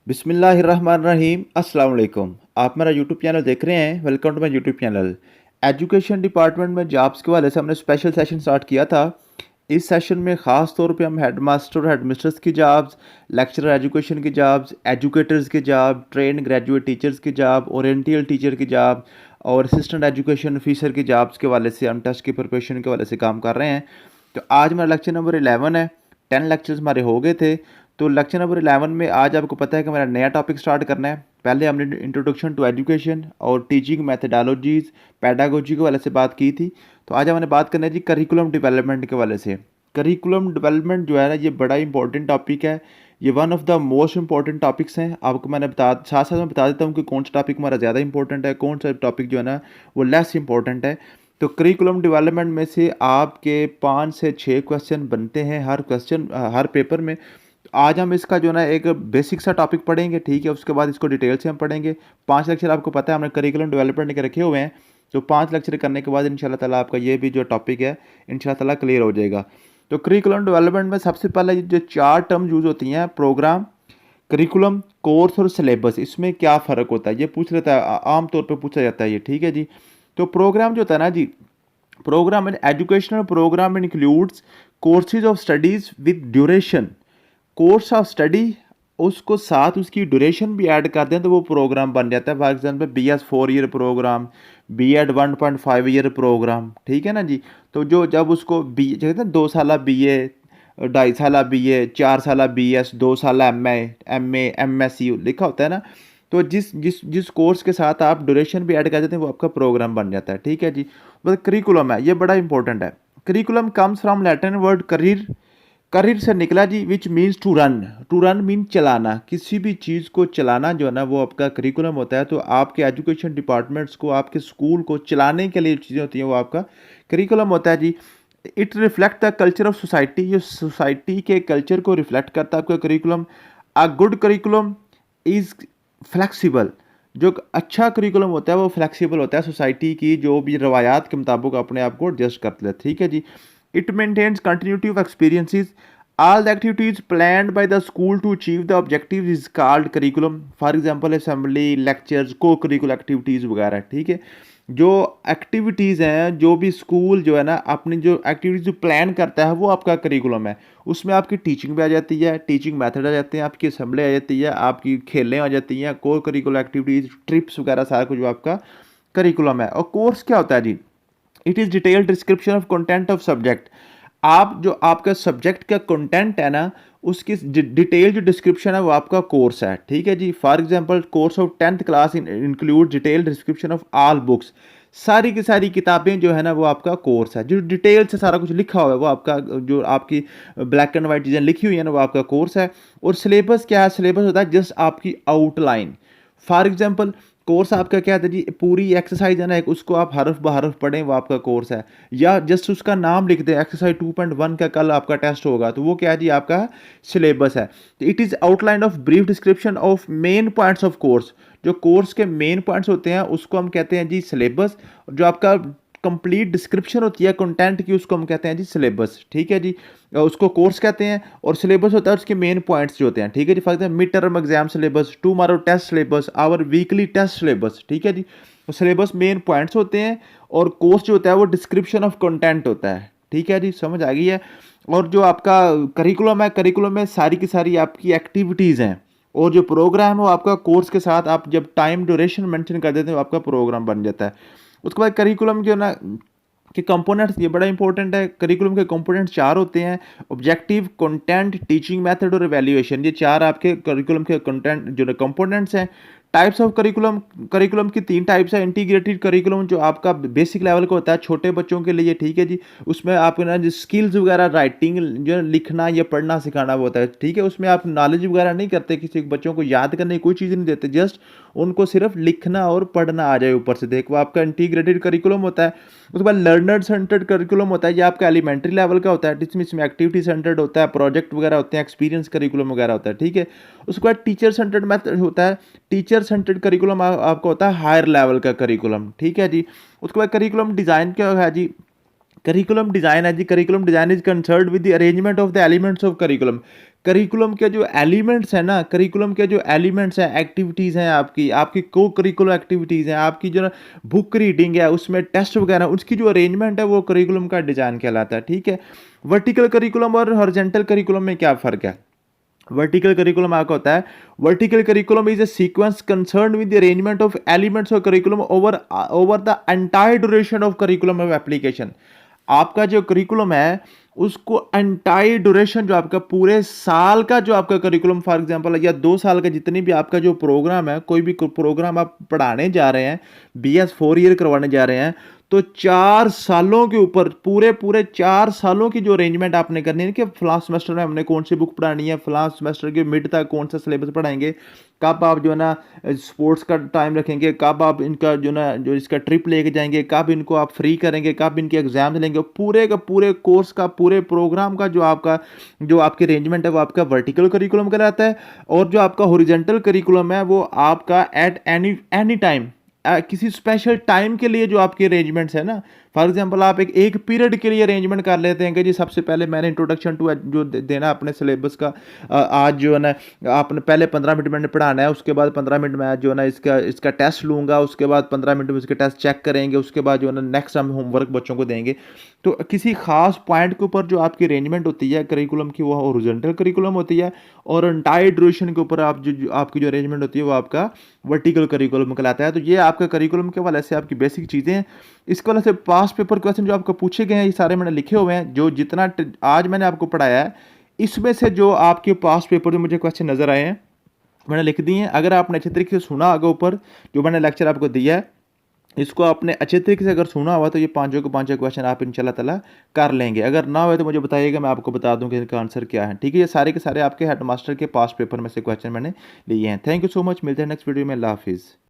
बिस्मिल्लाहिर्रहमानिर्रहीम अस्सलाम वालेकुम। आप मेरा यूट्यूब चैनल देख रहे हैं। Welcome to my YouTube channel. Education department में जॉब्स के हवाले से हमने स्पेशल सेशन स्टार्ट किया था। इस सेशन में ख़ास तौर पे हम हेड मास्टर और हेड मिस्ट्रेस की जॉब्स, लेक्चरर एजुकेशन की जॉब्स, एजुकेटर्स की जॉब, ट्रेन ग्रेजुएट टीचर्स की जॉब, ओरिएंटल टीचर की जॉब और असिस्टेंट एजुकेशन ऑफिसर की जॉब्स के हवाले से हम टेस्ट की प्रिपरेशन के हवाले से काम कर रहे हैं। तो आज हमारा लेक्चर नंबर 11 है। 10 लेक्चर्स हमारे हो गए थे। तो लेक्चर नंबर 11 में आज आपको पता है कि हमारा नया टॉपिक स्टार्ट करना है। पहले हमने इंट्रोडक्शन टू एजुकेशन और टीचिंग मैथडोलॉजीज, पेडागोजी के वाले से बात की थी। तो आज हमने बात करना है जी करिकुलम डेवलपमेंट के वाले से। करिकुलम डेवलपमेंट जो है ना, ये बड़ा इंपॉर्टेंट टॉपिक है। ये one of the most important topics हैं। आपको मैंने साथ साथ मैं बता देता हूँ कि कौन सा टॉपिक हमारा ज़्यादा इंपॉर्टेंट है, कौन सा टॉपिक जो है ना वो लेस इंपॉर्टेंट है। तो करिकुलम डेवलपमेंट में से आपके 5 से 6 क्वेश्चन बनते हैं हर पेपर में। आज हम इसका जो ना एक बेसिक सा टॉपिक पढ़ेंगे, ठीक है। उसके बाद इसको डिटेल से हम पढ़ेंगे। 5 लेक्चर आपको पता है हमने करिकुलम डेवलपमेंट के रखे हुए हैं। तो 5 लेक्चर करने के बाद इंशाल्लाह ताला आपका ये भी जो टॉपिक है इंशाल्लाह ताला क्लियर हो जाएगा। तो करिकुलम डेवलपमेंट में सबसे पहले जो 4 टर्म यूज़ होती हैं, प्रोग्राम, करिकुलम, कोर्स और सिलेबस, इसमें क्या फ़र्क होता है ये पूछ लेता है, आम तौर पे पूछा जाता है ये, ठीक है जी। तो प्रोग्राम जो होता है ना जी, program educational program includes courses of studies with duration. Course of study उसको साथ उसकी ड्यूरेशन भी ऐड कर दें तो वो प्रोग्राम बन जाता है। For example BS 4 year programme, B.Ed 1.5 year programme, ठीक है ना जी। तो जो जब उसको बी कहते हैं 2 साल BA, 2.5 साल BA, 4 साल BS, 2 साल MA MSc लिखा होता है ना। तो जिस जिस जिस कोर्स के साथ आप ड्यूरेशन भी ऐड कर देते हैं वो आपका प्रोग्राम बन जाता है, ठीक है जी। मतलब करिकुलम है, ये बड़ा इंपॉर्टेंट है। Curriculum comes from Latin word career. Career से निकला जी, which means to run. To run mean चलाना, किसी भी चीज़ को चलाना जो है ना वो आपका करिकुलम होता है। तो आपके एजुकेशन डिपार्टमेंट्स को, आपके स्कूल को चलाने के लिए चीज़ें होती हैं वो आपका करिकुलम होता है जी। It reflect the culture of society, ये सोसाइटी के कल्चर को रिफ्लेक्ट करता है आपका curriculum. A good curriculum is flexible. जो अच्छा करिकुलम होता है वो फ्लेक्सिबल होता है, सोसाइटी की जो भी रवायात के मुताबिक अपने आप को एडजस्ट कर लेते हैं, ठीक है जी। It maintains continuity of experiences. All the activities planned by the school to achieve the objectives is called curriculum. For example, assembly, lectures, co-curricular activities वगैरह, ठीक है। जो एक्टिविटीज़ हैं, जो भी स्कूल जो है ना अपनी जो एक्टिविटीज़ जो प्लान करता है वो आपका करिकुलम है। उसमें आपकी टीचिंग भी आ जाती है, टीचिंग मेथड आ जाते हैं, आपकी असेंबली आ जाती है, आपकी खेलें आ जाती हैं, को करिकुलर एक्टिविटीज़, ट्रिप्स वगैरह सारा कुछ जो आपका करिकुलम है। और कोर्स क्या होता है जी? It is detailed description of content of subject. आप जो आपका सब्जेक्ट का कंटेंट है ना उसकी डिटेल जो डिस्क्रिप्शन है वो आपका कोर्स है, ठीक है जी। For example course of 10th class include detail description of all books. सारी की सारी किताबें जो है ना वो आपका कोर्स है। जो डिटेल से सारा कुछ लिखा हुआ है वो आपका, जो आपकी ब्लैक एंड वाइट चीज़ें लिखी हुई है ना वो आपका कोर्स है। और सिलेबस क्या है? सिलेबस होता है जस्ट आपकी आउटलाइन। फॉर एग्जांपल कोर्स आपका क्या था जी, पूरी एक्सरसाइज है ना एक, उसको आप हरफ ब हरफ पढ़ें वो आपका कोर्स है। या जस्ट उसका नाम लिख दें, एक्सरसाइज 2.1 का कल आपका टेस्ट होगा, तो वो क्या है जी आपका सिलेबस है। It is outline of brief description of main points of course. जो कोर्स के मेन पॉइंट्स होते हैं उसको हम कहते हैं जी सिलेबस। जो आपका कंप्लीट डिस्क्रिप्शन होती है कंटेंट की उसको हम कहते हैं जी सिलेबस, ठीक है जी। उसको कोर्स कहते हैं। और सिलेबस होता है उसके मेन पॉइंट्स जो होते हैं, ठीक है जी। For example mid term exam syllabus, tomorrow test syllabus, our weekly test syllabus, ठीक है जी। तो सिलेबस मेन पॉइंट्स होते हैं और कोर्स जो होता है वो डिस्क्रिप्शन ऑफ कंटेंट होता है, ठीक है जी। समझ आ गई है। और जो आपका करिकुलम है, करिकुलम में सारी की सारी आपकी एक्टिविटीज़ हैं। और जो प्रोग्राम है वो आपका कोर्स के साथ आप जब टाइम ड्यूरेशन मेंशन कर देते हैं वो आपका प्रोग्राम बन जाता है। उसके बाद करिकुलम जो है ना कि कंपोनेंट्स, ये बड़ा इंपॉर्टेंट है। करिकुलम के कंपोनेंट्स 4 होते हैं: ऑब्जेक्टिव, कंटेंट, टीचिंग मेथड और इवैल्यूएशन। ये 4 आपके करिकुलम के कंटेंट जो कंपोनेंट्स हैं। टाइप्स ऑफ करिकुलम, करिकुलम की 3 टाइप्स है। इंटीग्रेटेड करिकुलम जो आपका बेसिक लेवल का होता है छोटे बच्चों के लिए, ठीक है जी। उसमें आपको ना जो स्किल्स वगैरह, राइटिंग, जो लिखना या पढ़ना सिखाना वो होता है, ठीक है। उसमें आप नॉलेज वगैरह नहीं करते, किसी बच्चों को याद करने की कोई चीज़ नहीं देते, जस्ट उनको सिर्फ लिखना और पढ़ना आ जाए ऊपर से, देखो आपका इंटीग्रेटेड करिकुलम होता है। उसके बाद लर्नर सेंटर्ड करिकुलम होता है, ये आपका एलिमेंट्री लेवल का होता है, जिसमें इसमें एक्टिविटी सेंटर्ड होता है, प्रोजेक्ट वगैरह होते हैं, एक्सपीरियंस करिकुलम वगैरह होता है, ठीक है। उसके बाद टीचर सेंटर्ड मेथड होता है। टीचर सेंटर्ड करिकुलम आपका होता है हायर लेवल का करिकुलम, ठीक है जी। उसके बाद करिकुलम डिज़ाइन क्या है जी, करिकुलम डिज़ाइन है जी, curriculum design is concerned with the arrangement of the elements of curriculum. Curriculum के जो एलिमेंट्स हैं ना, करिकुलम के जो एलिमेंट्स हैं, एक्टिविटीज़ हैं आपकी, आपकी को करिकुलर एक्टिविटीज़ हैं, आपकी जो ना बुक रीडिंग है, उसमें टेस्ट वगैरह, उसकी जो अरेंजमेंट है वो करिकुलम का डिज़ाइन कहलाता है, ठीक है। वर्टिकल करिकुलम और हॉरिजॉन्टल करिकुलम में क्या फ़र्क है? वर्टिकल करिकुलम आपका होता है, vertical curriculum is a sequence concerned with the arrangement of elements of curriculum over over the entire duration of curriculum of application. आपका जो करिकुलम है उसको एंटायर ड्यूरेशन, जो आपका पूरे साल का जो आपका करिकुलम फॉर एग्जांपल या 2 साल का जितनी भी आपका जो प्रोग्राम है, कोई भी प्रोग्राम आप पढ़ाने जा रहे हैं, BS 4 ईयर करवाने जा रहे हैं, तो 4 सालों के ऊपर पूरे पूरे 4 सालों की जो अरेंजमेंट आपने करनी है कि फलां सेमेस्टर में हमने कौन सी बुक पढ़ानी है, फलां सेमेस्टर के मिड तक कौन सा सिलेबस पढ़ाएंगे, कब आप जो है ना स्पोर्ट्स का टाइम रखेंगे, कब आप इनका जो ना जो इसका ट्रिप लेके जाएंगे, कब इनको आप फ्री करेंगे, कब इनके एग्जाम लेंगे, पूरे का पूरे कोर्स का पूरे प्रोग्राम का जो आपका जो आपकी अरेंजमेंट है वो आपका वर्टिकल करिकुलम कहलाता है। और जो आपका हॉरिजॉन्टल करिकुलम है वो आपका एट एनी एनी टाइम किसी स्पेशल टाइम के लिए जो आपके अरेंजमेंट्स है ना, फॉर एग्जांपल आप एक पीरियड के लिए अरेंजमेंट कर लेते हैं कि जी सबसे पहले मैंने इंट्रोडक्शन टू जो देना अपने सिलेबस का, आज जो है ना आपने पहले 15 मिनट मैंने पढ़ाना है, उसके बाद 15 मिनट मैं जो है ना इसका इसका टेस्ट लूँगा, उसके बाद 15 मिनट में इसके टेस्ट चेक करेंगे, उसके बाद जो है ना नेक्स्ट हम होमवर्क बच्चों को देंगे। तो किसी खास पॉइंट के ऊपर जो आपकी अरेंजमेंट होती है करिकुलम की वो हॉरिजॉन्टल करिकुलम होती है, और एंटायर ड्यूरेशन के ऊपर आप जो आपकी जो अरेंजमेंट होती है वो आपका वर्टिकल करिकुलम कहलाता है। तो ये आपका करिकुलम के हवाले से आपकी बेसिक चीज़ें हैं। इसके वाले से पास्ट पेपर क्वेश्चन जो आपको पूछे गए हैं ये सारे मैंने लिखे हुए हैं, जो जितना आज मैंने आपको पढ़ाया है इसमें से जो आपके पास्ट पेपर जो मुझे क्वेश्चन नज़र आए हैं मैंने लिख दिए हैं। अगर आपने अच्छे तरीके से सुना आगे ऊपर जो मैंने लेक्चर आपको दिया है, इसको आपने अच्छे तरीके से अगर सुना हुआ तो ये पाँचों के पाँचों क्वेश्चन आप इंशाल्लाह ताला कर लेंगे। अगर ना हुए तो मुझे बताइएगा, मैं आपको बता दूं कि इसका आंसर क्या है, ठीक है। ये सारे के सारे आपके हेडमास्टर के पास्ट पेपर में से क्वेश्चन मैंने लिए हैं। थैंक यू सो मच, मिलते हैं नेक्स्ट वीडियो में। अल्लाह हाफिज़।